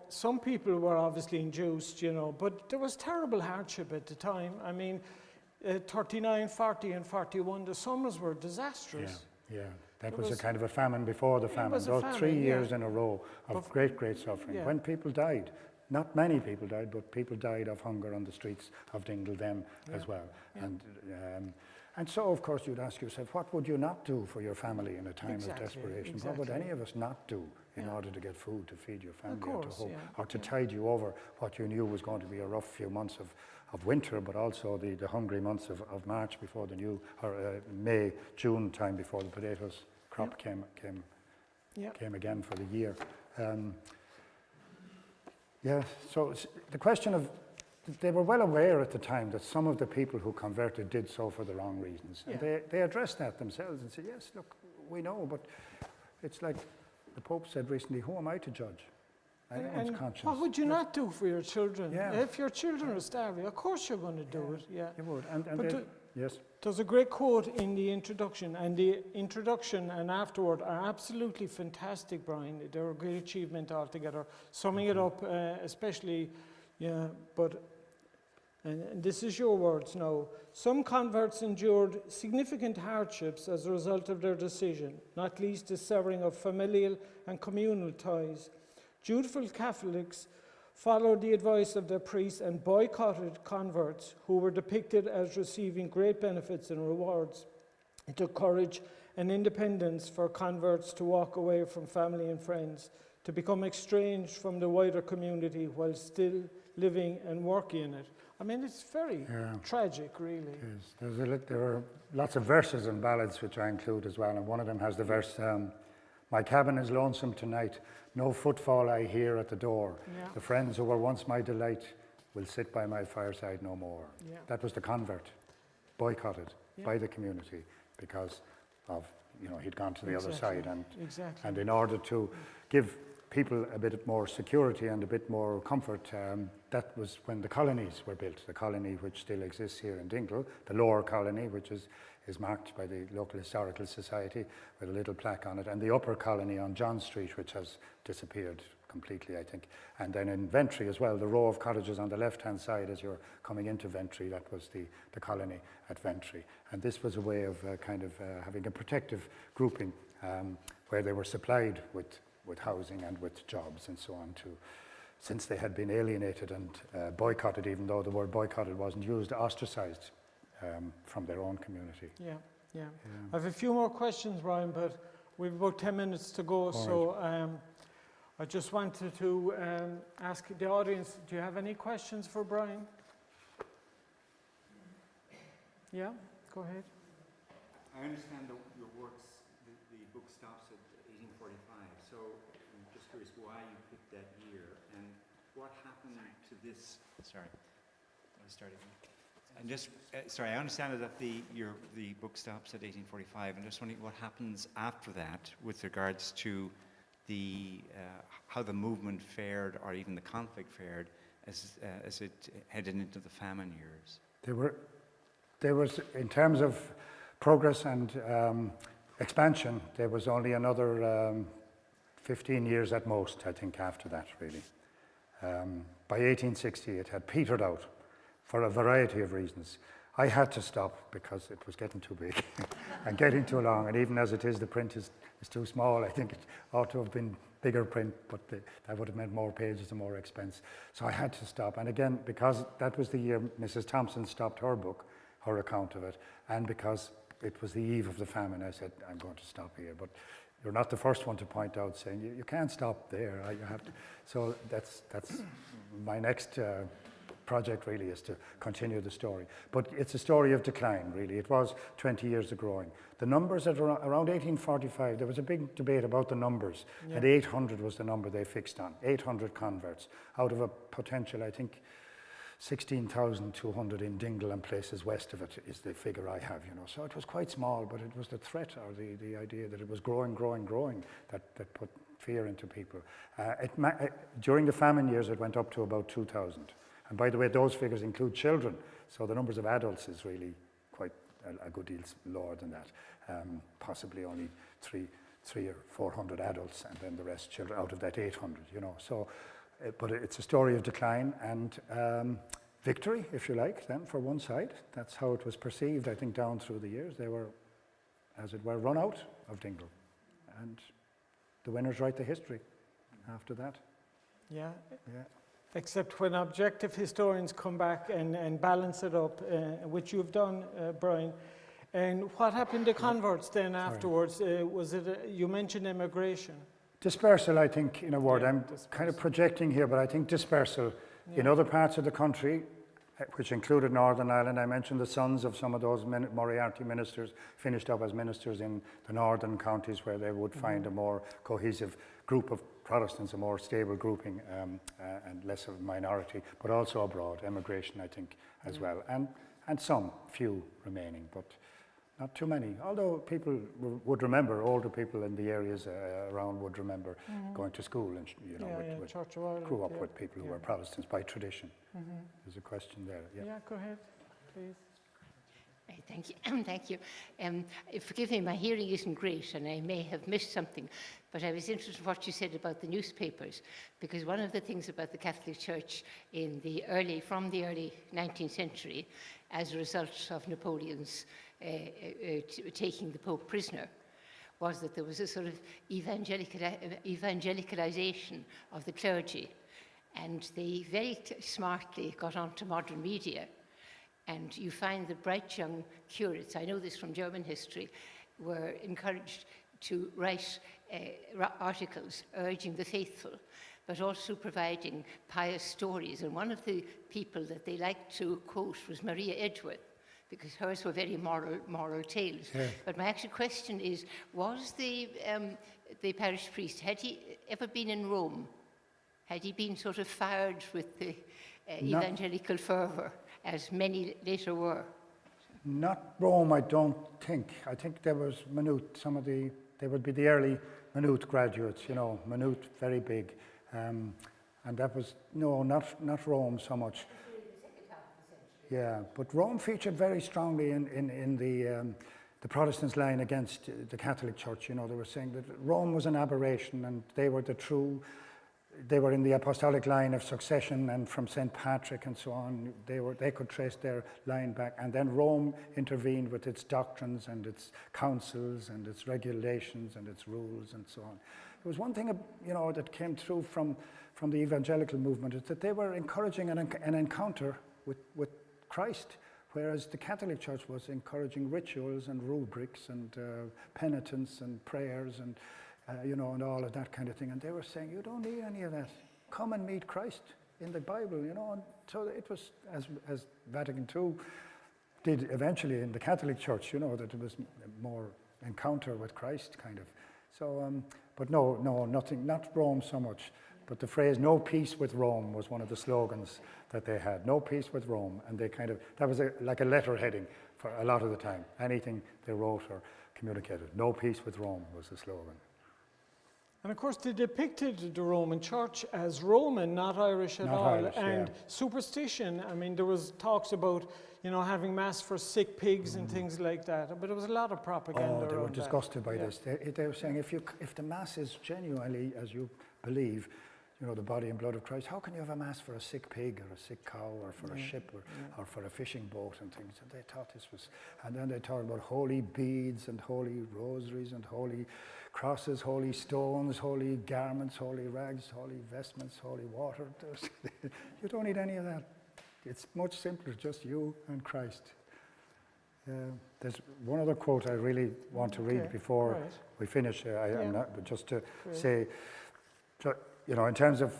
some people were obviously induced, but there was terrible hardship at the time. I mean, 39, 40 and 41, the summers were disastrous. Yeah. That was a kind of a famine before the famine. Those 3 years in a row of great suffering. When people died, not many people died, but people died of hunger on the streets of Dingle then as well. And so, of course, you'd ask yourself, what would you not do for your family in a time of desperation? What would any of us not do in order to get food to feed your family or to tide you over what you knew was going to be a rough few months of winter, but also the hungry months of March before May, June time before the potatoes crop came again for the year. So the question of, they were well aware at the time that some of the people who converted did so for the wrong reasons. And they addressed that themselves and said, yes, look, we know, but it's like the Pope said recently, who am I to judge? Anyone's conscience. What would you not do for your children? If your children are starving, of course you're going to do it. You would. Yes. There's a great quote in the introduction, and the introduction and afterward are absolutely fantastic, Brian. They're a great achievement altogether. Summing it up, especially, and this is your words now. Some converts endured significant hardships as a result of their decision, not least the severing of familial and communal ties. Dutiful Catholics followed the advice of their priests and boycotted converts who were depicted as receiving great benefits and rewards. It took courage and independence for converts to walk away from family and friends, to become estranged from the wider community while still living and working in it. I mean, it's very tragic, really. It is. There are lots of verses and ballads which I include as well, and one of them has the verse, my cabin is lonesome tonight, no footfall I hear at the door. The friends who were once my delight will sit by my fireside no more. That was the convert, boycotted by the community because of, he'd gone to the other side. And in order to give people a bit more security and a bit more comfort, that was when the colonies were built. The colony which still exists here in Dingle, the lower colony, which is marked by the local historical society with a little plaque on it, and the upper colony on John Street, which has disappeared completely, I think. And then in Ventry as well, the row of cottages on the left-hand side as you're coming into Ventry, that was the colony at Ventry. And this was a way of having a protective grouping where they were supplied with housing and with jobs and so on since they had been alienated and boycotted, even though the word boycotted wasn't used, ostracized from their own community. Yeah. I have a few more questions, Bryan, but we've about 10 minutes to go. I just wanted to ask the audience, do you have any questions for Bryan? Yeah, go ahead. I understand your works, the book stops at 1845, so I'm just curious why you picked that year and what happened to this. Sorry, I'll start again. And just, sorry, I understand that the book stops at 1845, and just wondering what happens after that with regards to how the movement fared, or even the conflict fared, as it headed into the famine years. There was, in terms of progress and expansion, there was only another 15 years at most, I think, after that, really. By 1860, it had petered out for a variety of reasons. I had to stop because it was getting too big and getting too long, and even as it is, the print is too small. I think it ought to have been bigger print, but that would have meant more pages and more expense. So I had to stop, and again, because that was the year Mrs. Thompson stopped her book, her account of it, and because it was the eve of the famine, I said, I'm going to stop here. But you're not the first one to point out, saying, you can't stop there, you have to. So that's my next project, really, is to continue the story. But it's a story of decline, really. It was 20 years of growing. The numbers at around 1845, there was a big debate about the numbers, and 800 was the number they fixed on, 800 converts, out of a potential, I think, 16,200 in Dingle and places west of it is the figure I have, So it was quite small, but it was the threat, or the idea that it was growing, that put fear into people. During the famine years, it went up to about 2,000. And by the way, those figures include children, so the numbers of adults is really quite a good deal lower than that. Possibly only 300 or 400 adults, and then the rest children out of that 800, So, but it's a story of decline and victory, if you like, then for one side. That's how it was perceived, I think, down through the years. They were, as it were, run out of Dingle. And the winners write the history after that. Yeah. Except when objective historians come back and balance it up, which you've done, Bryan. And what happened to converts then afterwards? Was it, you mentioned immigration. Dispersal, I think, in a word. I'm kind of projecting here, but I think dispersal in other parts of the country, which included Northern Ireland. I mentioned the sons of some of those Moriarty ministers finished up as ministers in the northern counties, where they would find a more cohesive group of Protestants, a more stable grouping, and less of a minority, but also abroad, emigration, I think, as well. And some, few remaining, but not too many. Although people would remember, older people in the areas around would remember going to school and, Church of Ireland, grew up with people who were Protestants by tradition. There's a question there. Yeah, go ahead, please. Thank you. Thank you. Forgive me, my hearing isn't great and I may have missed something, but I was interested in what you said about the newspapers, because one of the things about the Catholic Church from the early 19th century, as a result of Napoleon's taking the Pope prisoner, was that there was a sort of evangelicalization of the clergy, and they very smartly got onto modern media. And you find the bright young curates, I know this from German history, were encouraged to write articles urging the faithful, but also providing pious stories. And one of the people that they liked to quote was Maria Edgeworth, because hers were very moral tales. Yeah. But my actual question is, was the parish priest, had he ever been in Rome? Had he been sort of fired with the evangelical fervour, as many later were? Not Rome, I don't think. I think there was Maynooth, they would be the early Maynooth graduates, Maynooth, very big. And that was, not Rome so much. Yeah, but Rome featured very strongly in the Protestants' line against the Catholic Church. They were saying that Rome was an aberration and they were the true they were in the apostolic line of succession, and from St. Patrick and so on, they could trace their line back. And then Rome intervened with its doctrines and its councils and its regulations and its rules and so on. There was one thing, that came through from the evangelical movement, is that they were encouraging an encounter with Christ, whereas the Catholic Church was encouraging rituals and rubrics and penitence and prayers and and all of that kind of thing. And they were saying, you don't need any of that. Come and meet Christ in the Bible, And so it was, as Vatican II did eventually in the Catholic Church, that it was more encounter with Christ, kind of. So, but no, nothing, not Rome so much. But the phrase, no peace with Rome, was one of the slogans that they had. No peace with Rome. And they that was like a letter heading for a lot of the time. Anything they wrote or communicated. No peace with Rome was the slogan. And of course, they depicted the Roman Church as Roman, not Irish at Not all. Irish, and yeah. Superstition. I mean, there was talks about, having mass for sick pigs and things like that. But there was a lot of propaganda. Oh, they were around disgusted by that. this. They were saying, if the mass is genuinely, as you believe, the body and blood of Christ, how can you have a mass for a sick pig or a sick cow or for a ship or for a fishing boat and things? And they thought this was, and then they talked about holy beads and holy rosaries and holy crosses, holy stones, holy garments, holy rags, holy vestments, holy water. You don't need any of that. It's much simpler, just you and Christ. There's one other quote I really want to read before we finish. But just to say, in terms of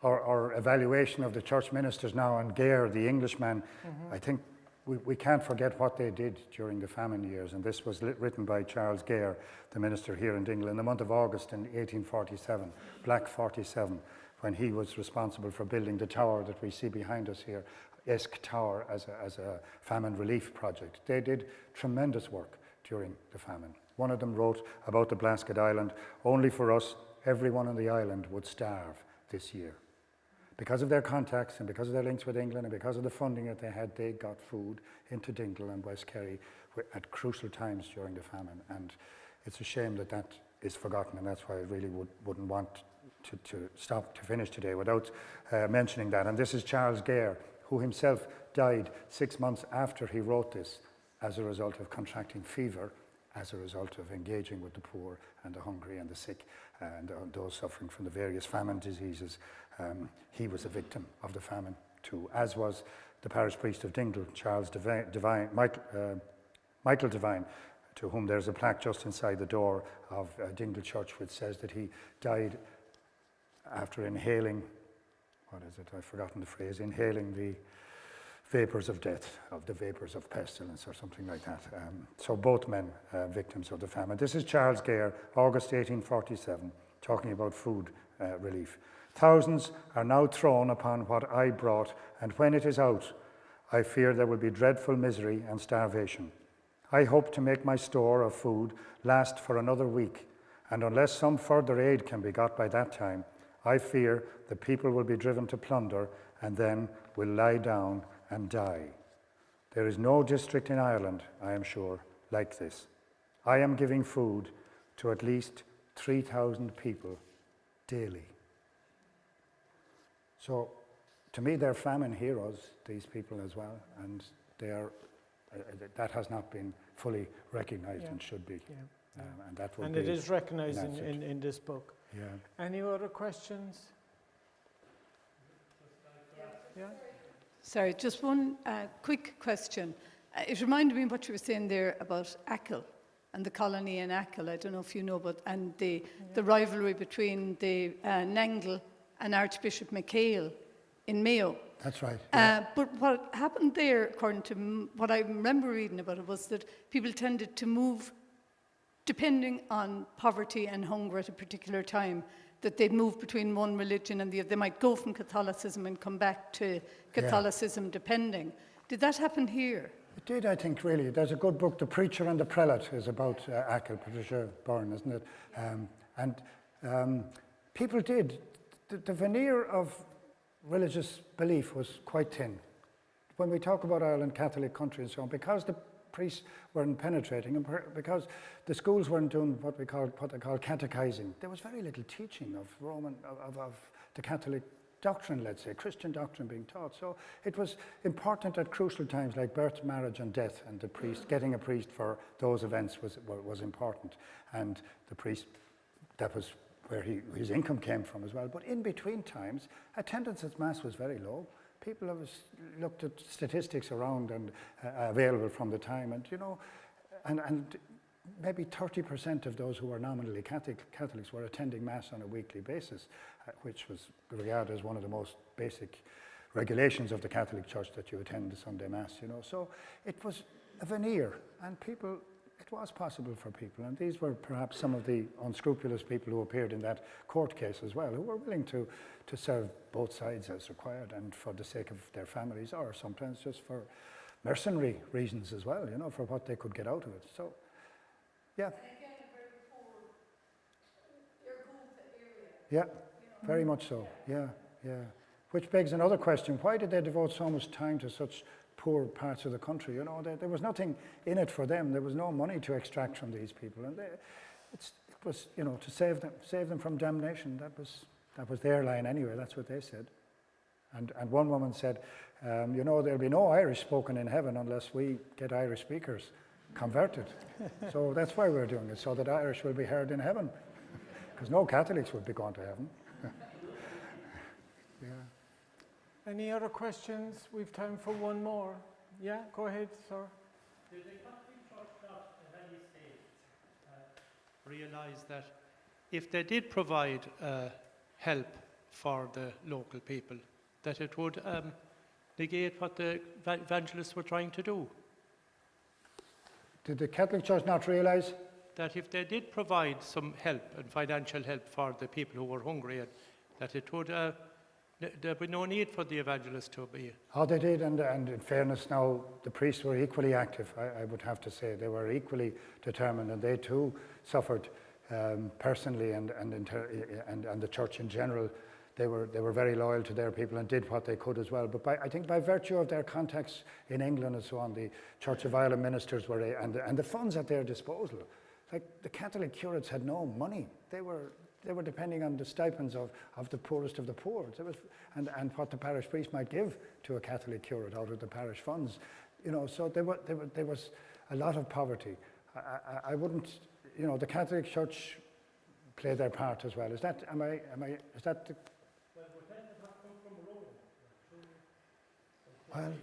our evaluation of the church ministers now, and Gare, the Englishman, I think we can't forget what they did during the famine years. And this was written by Charles Gare, the minister here in Dingle, in the month of August in 1847, Black 47, when he was responsible for building the tower that we see behind us here, Esk Tower, as a famine relief project. They did tremendous work during the famine. One of them wrote about the Blasket Island, only for us, everyone on the island would starve this year. Because of their contacts and because of their links with England and because of the funding that they had, they got food into Dingle and West Kerry at crucial times during the famine. And it's a shame that that is forgotten, and that's why I really wouldn't want to finish today without mentioning that. And this is Charles Gare, who himself died 6 months after he wrote this as a result of contracting fever, as a result of engaging with the poor and the hungry and the sick and those suffering from the various famine diseases. He was a victim of the famine too, as was the parish priest of Dingle, Charles Michael Devine, to whom there's a plaque just inside the door of Dingle Church which says that he died after inhaling, I've forgotten the phrase, inhaling the vapors of death, of the vapors of pestilence or something like that. So both men victims of the famine. This is Charles Gare, August 1847, talking about food relief. Thousands are now thrown upon what I brought, and when it is out, I fear there will be dreadful misery and starvation. I hope to make my store of food last for another week, and unless some further aid can be got by that time, I fear the people will be driven to plunder and then will lie down and die. There is no district in Ireland, I am sure, like this. I am giving food to at least 3,000 people daily. So, to me, they're famine heroes, these people as well, and they are. That has not been fully recognised and should be. And that will and be, it is recognised in this book. Yeah. Any other questions? Yeah. Sorry, just one quick question. It reminded me of what you were saying there about Achill and the colony in Achill. I don't know if you know about, and the rivalry between the Nangle and Archbishop McHale in Mayo. That's right. But what happened there, according to what I remember reading about it, was that people tended to move, depending on poverty and hunger at a particular time, that they'd move between one religion and the other. They might go from Catholicism and come back to Catholicism, depending. Did that happen here? It did, I think, really. There's a good book, The Preacher and the Prelate, is about Achill, Patricia Byrne, isn't it? And people did. The veneer of religious belief was quite thin. When we talk about Ireland, Catholic country and so on, because the priests weren't penetrating and because the schools weren't doing what they call catechizing, there was very little teaching of Roman, of the Catholic doctrine, let's say, Christian doctrine being taught. So it was important at crucial times like birth, marriage and death, and the priest, getting a priest for those events was important. And the priest, that was where his income came from as well. But in between times, attendance at Mass was very low. People have looked at statistics around and available from the time, and and maybe 30% of those who were nominally Catholics were attending Mass on a weekly basis, which was regarded as one of the most basic regulations of the Catholic Church, that you attend the Sunday Mass, So it was a veneer, and it was possible for people, and these were perhaps some of the unscrupulous people who appeared in that court case as well, who were willing to serve both sides as required, and for the sake of their families, or sometimes just for mercenary reasons as well, for what they could get out of it. So, yeah. And again, a very poor, area. Yeah, very much so. Yeah. Which begs another question: why did they devote so much time to such poor parts of the country? There was nothing in it for them. There was no money to extract from these people, and it was, to save them from damnation. That was their line anyway. That's what they said. And one woman said, there'll be no Irish spoken in heaven unless we get Irish speakers converted. So that's why we're doing it, so that Irish will be heard in heaven, because no Catholics would be going to heaven. Yeah. Any other questions? We've time for one more. Yeah, go ahead, sir. Did the Catholic Church not at any stage realise that if they did provide help for the local people, that it would negate what the evangelists were trying to do? Did the Catholic Church not realise? That if they did provide some help and financial help for the people who were hungry, that it would there'd be no need for the evangelists to be. Oh, they did, and in fairness now, the priests were equally active, I would have to say. They were equally determined, and they too suffered personally, and the church in general. They were very loyal to their people and did what they could as well. But I think by virtue of their contacts in England and so on, the Church of Ireland ministers were, and the funds at their disposal. Like, the Catholic curates had no money. They were depending on the stipends of the poorest of the poor. And what the parish priest might give to a Catholic curate out of the parish funds. So there was a lot of poverty. I wouldn't, the Catholic Church played their part as well. Is that the... Well, would that have come from Rome? Well,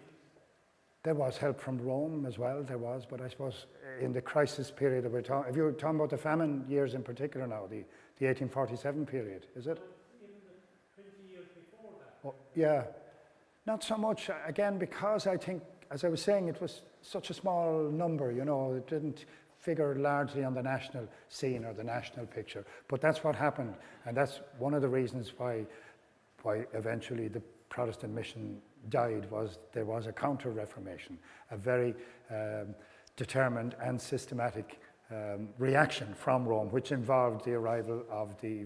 there was help from Rome as well, but I suppose in the crisis period that we're talking, if you're talking about the famine years in particular now, the 1847 period, is it? Even the 20 years before that. Oh, yeah, not so much, again, because I think, as I was saying, it was such a small number, it didn't figure largely on the national scene or the national picture. But that's what happened, and that's one of the reasons why eventually the Protestant mission died, was there was a counter-reformation, a very determined and systematic reaction from Rome, which involved the arrival of the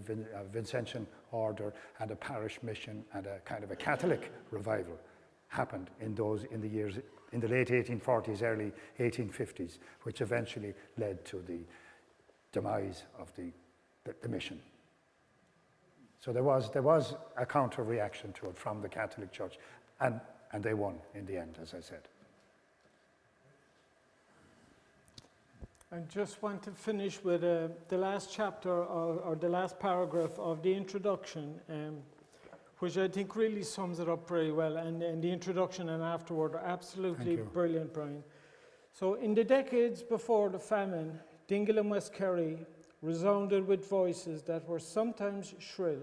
Vincentian order and a parish mission, and a kind of a Catholic revival happened in the years in the late 1840s, early 1850s, which eventually led to the demise of the mission. So there was a counter-reaction to it from the Catholic Church, and they won in the end, as I said. I just want to finish with the last chapter or the last paragraph of the introduction, which I think really sums it up very well, and the introduction and afterward are absolutely brilliant, Bryan. So, in the decades before the famine, Dingle and West Kerry resounded with voices that were sometimes shrill,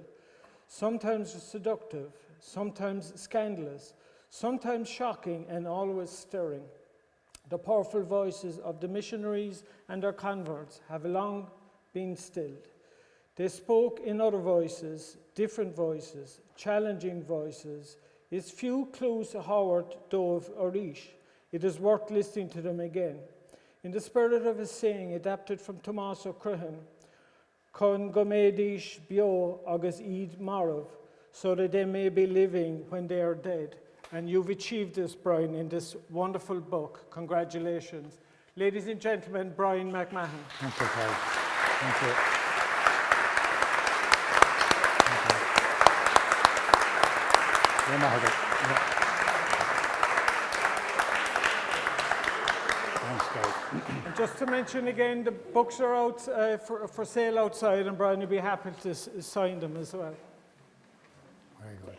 sometimes seductive, sometimes scandalous, sometimes shocking, and always stirring. The powerful voices of the missionaries and their converts have long been stilled. They spoke in other voices, different voices, challenging voices. It's few clues to Howard, Dove, or Ish. It is worth listening to them again. In the spirit of a saying adapted from Tomás Ó Cruthain, Con gomedish bio agus id marov, so that they may be living when they are dead. And you've achieved this, Bryan, in this wonderful book. Congratulations. Ladies and gentlemen, Bryan MacMahon. Thank you, Clive. Thank you. Thanks, guys. And just to mention again, the books are out for sale outside, and Brian will be happy to sign them as well. Very good.